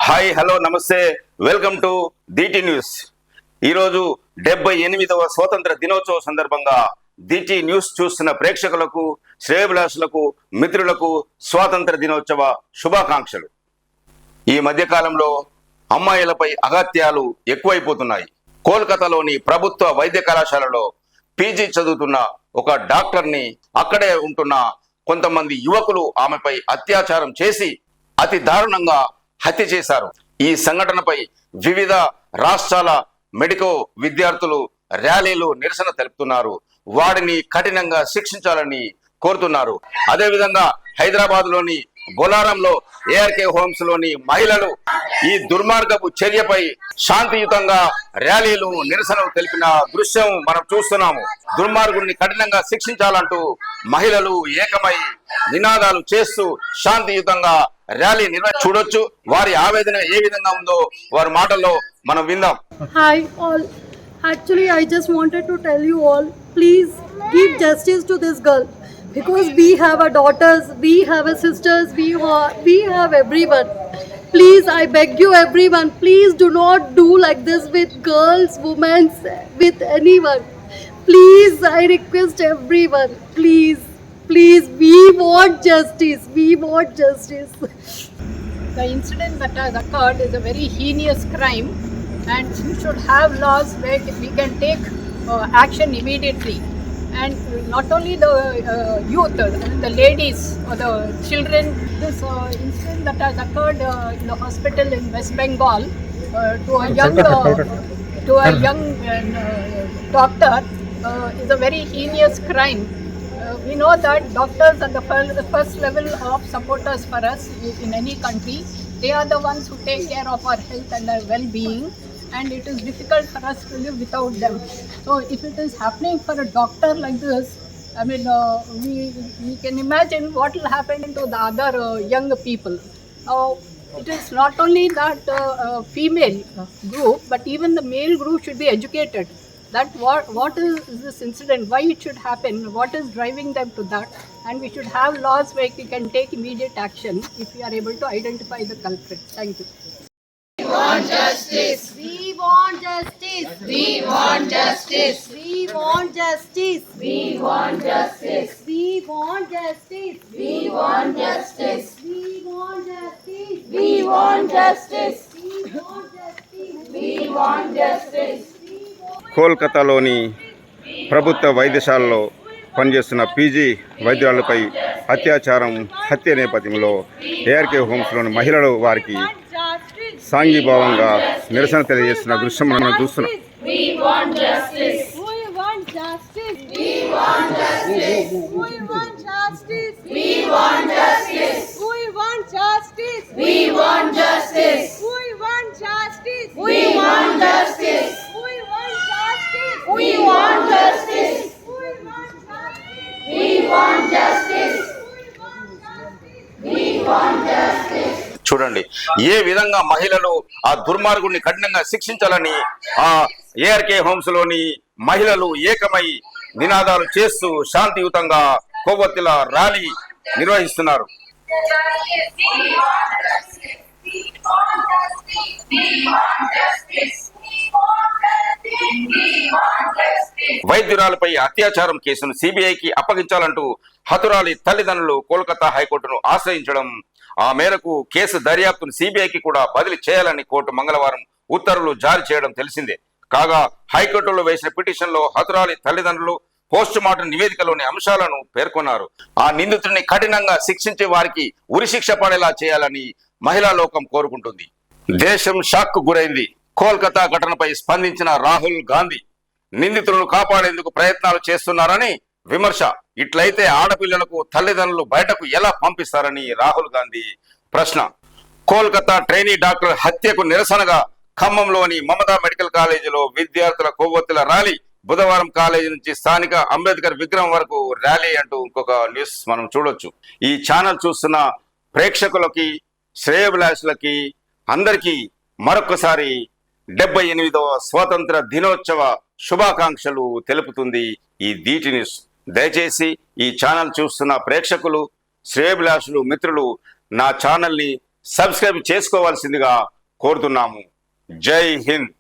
Hi hello నమస్తే welcome to DT news. ఈరోజు 78వ స్వాతంత్ర దినోత్సవ సందర్భంగా డిటి న్యూస్ చూస్తున్న ప్రేక్షకులకు, శ్రేయోభిలాషులకు, మిత్రులకు స్వాతంత్ర దినోత్సవ శుభాకాంక్షలు. ఈ మధ్యకాలంలో అమ్మాయిలపై అగత్యాలు ఎక్కువైపోతున్నాయి. కోల్కతాలోని ప్రభుత్వ వైద్య కళాశాలలో పీజీ చదువుతున్న ఒక డాక్టర్ని అక్కడే ఉంటున్న కొంతమంది యువకులు ఆమెపై అత్యాచారం చేసి అతి దారుణంగా హత్య చేశారు. ఈ సంఘటనపై వివిధ రాష్ట్రాల మెడికల్ విద్యార్థులు ర్యాలీలు నిరసన తెలుపుతున్నారు. వాడిని కఠినంగా శిక్షించాలని కోరుతున్నారు. అదేవిధంగా హైదరాబాద్ లోని బొలారంలో ఏఆర్కే హోమ్స్ లోని మహిళలు ఈ దుర్మార్గపు చర్యపై శాంతియుతంగా ర్యాలీలు నిరసనలు తెలిపిన దృశ్యం మనం చూస్తున్నాము. దుర్మార్గుడిని కఠినంగా శిక్షించాలంటూ మహిళలు ఏకమై నినాదాలు చేస్తూ శాంతియుతంగా ర్యాలీ చూడొచ్చు. వారి ఆవేదన ఏ విధంగా ఉందో వారి మాటల్లో మనం విందాం. Hi all. Actually, I just wanted to tell you all, please give justice to this girl because we have our daughters, we have our sisters, we have everyone. Please, I beg you everyone, please do not do like this with girls, women, with anyone. Please, I request everyone, please, we want justice, we want justice. The incident that has occurred is a very heinous crime, and we should have laws where we can take action immediately. And not only the youth, the ladies or the children. This incident that has occurred in the hospital in West Bengal to a young doctor is a very heinous crime. We know that doctors are the first level of supporters for us in any country. They are the ones who take care of our health and our well-being, and it is difficult for us to live without them. So if it is happening for a doctor like this, I mean, we can imagine what will happen to the other young people. It is not only that female group, but even the male group should be educated. That what is this incident, why it should happen, what is driving them to that, and we should have laws where we can take immediate action if we are able to identify the culprit. Thank you. We want justice. We want justice. We want justice. We want justice. We want justice. We want justice. We want justice. We want justice. We want justice. We want justice. We want justice. కోల్కతాలోని ప్రభుత్వ వైద్యశాలలో పనిచేస్తున్న PG వైద్యులపై హత్య నేపథ్యంలో ARK హోమ్స్లోని మహిళలు వారికి సాంఘీభావంగా నిరసన తెలియజేస్తున్న దృశ్యం మనం చూస్తున్నాం. We want justice. We want justice. We want justice. We want justice. We want justice. We want justice. We want justice. We want justice. We want justice. We want justice. We want justice. We want justice. చూడండి ఏ విధంగా మహిళలు ఆ దుర్మార్గుడిని కఠినంగా శిక్షించాలని ఆ ARK homes లోని మహిళలు ఏకమై నినాదాలు చేస్తూ శాంతియుతంగా కొవ్వొత్తుల ర్యాలీ నిర్వహిస్తున్నారు. వైద్యురాలపై అత్యాచారం కేసును సిబిఐకి అప్పగించాలంటూ హతురాలి తల్లిదండ్రులు కోల్కతా హైకోర్టును ఆశ్రయించడం, ఆ మేరకు కేసు దర్యాప్తును సిబిఐకి కూడా బదిలీ చేయాలని కోర్టు మంగళవారం ఉత్తర్వులు జారీ చేయడం తెలిసిందే. కాగా హైకోర్టులో వేసిన పిటిషన్లో హతురాలి తల్లిదండ్రులు పోస్టుమార్టం నివేదికలోని అంశాలను పేర్కొన్నారు. ఆ నిందితుడిని కఠినంగా శిక్షించే వారికి ఉరిశిక్ష పడేలా చేయాలని మహిళా లోకం కోరుకుంటుంది. దేశం షాక్ గురైంది. కోల్కతా ఘటనపై స్పందించిన రాహుల్ గాంధీ నిందితులను కాపాడేందుకు ప్రయత్నాలు చేస్తున్నారని విమర్శ. ఇట్లయితే ఆడపిల్లలకు తల్లిదండ్రులు బయటకు ఎలా పంపిస్తారని రాహుల్ గాంధీ ప్రశ్న. కోల్కతా ట్రైనీ డాక్టర్ హత్యకు నిరసనగా ఖమ్మంలోని మమతా మెడికల్ కాలేజీలో విద్యార్థుల కొవ్వొత్తుల ర్యాలీ. బుధవారం కాలేజీ నుంచి స్థానిక అంబేద్కర్ విగ్రహం వరకు ర్యాలీ అంటూ ఇంకొక న్యూస్ మనం చూడొచ్చు. ఈ ఛానల్ చూస్తున్న ప్రేక్షకులకి, శ్రేయోభిలాషులకి అందరికీ మరొకసారి 78వ స్వాతంత్ర దినోత్సవ శుభాకాంక్షలు తెలుపుతుంది ఈ డిటి న్యూస్. దయచేసి ఈ ఛానల్ చూస్తున్న ప్రేక్షకులు, శ్రేయోభిలాషులు, మిత్రులు నా ఛానల్ని సబ్స్క్రైబ్ చేసుకోవాల్సిందిగా కోరుతున్నాము. జై హింద్.